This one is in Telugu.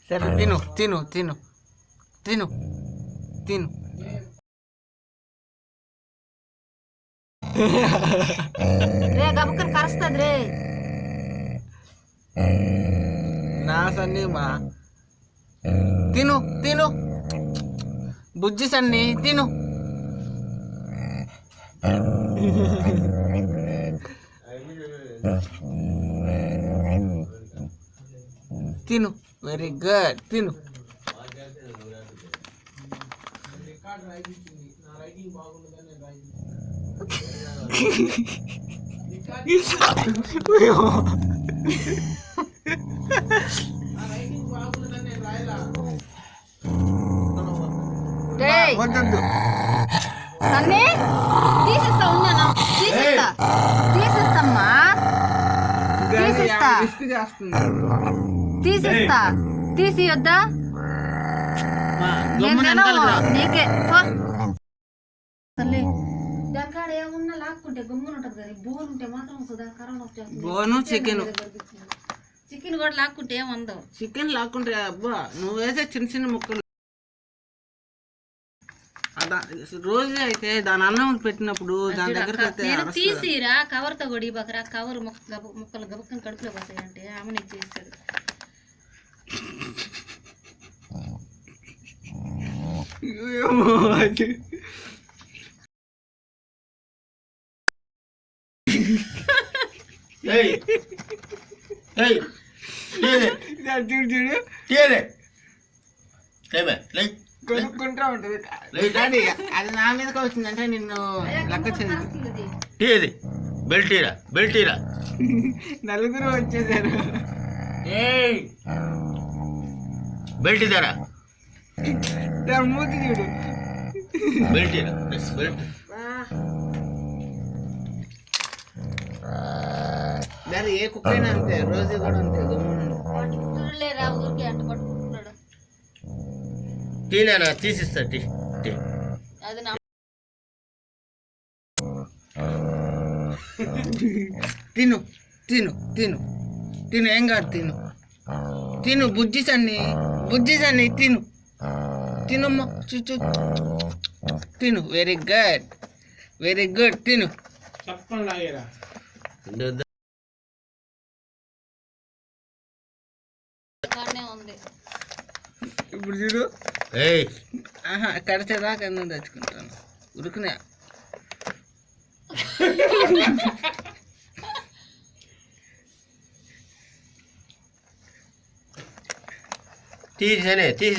సరే తిను తిను తిను తిను తిను. రే గబుక్కని కరుస్తుంది రే. నా సన్ని మా తిను తిను బుజ్జి సన్ని తిను. తిను వెరీ గుడ్ తిను. వద్దు సన్నీ తీసిస్తా ఉన్నాను. తీసిస్తామ్మా తీసిస్తా తీసి వద్దా నీకే తల్లి. దానికాడ ఏమున్నా లాక్కుంటే గమ్మున ఉంటుంది కదా. బోన్ ఉంటే మాత్రం కరోనా వచ్చేస్తుంది. బోను చికెన్ చికెన్ కూడా లాక్కుంటే ఏముందో. చికెన్ లాక్కుంటే అబ్బా నువ్వు వేసే చిన్న చిన్న ముక్కలు రోజు అయితే దాని అన్నం పెట్టినప్పుడు దాని దగ్గర తీసిరా కవర్ తో కొడి బకరా. కవర్ ముక్కలు గబక్కని కడుపులో పోతాయంటే ఆమె నీకు చేస్తాడు. కొనుక్కుంటా ఉంటుంది. అది నా మీదకి వచ్చిందంటే నిన్ను లెక్క చేయదు. బెల్టీరా బెల్టీరా నలుగురు వచ్చేసారు. బెల్ట్ ధరా మూతి చూడు. బెల్టీరా బెల్ట్ దాని ఏ కుక్క అయినా అంతే. రోజు కూడా అంతే చూడలేరా ఊరికి అంట పట్టుకుంటున్నాడు. టీనా తీసిస్తా టీ అది తిను తిను తిను తిను ఏం కాదు తిను తిను బుజ్జి సన్ని తిను తినమ్మా చూచు తిను. వెరీ గుడ్ తిను. ఉంది ఇప్పుడు చూడు. కడిచేదాకా అన్నం తెచ్చుకుంటాను ఉరుకునే. తీసేనే తీసి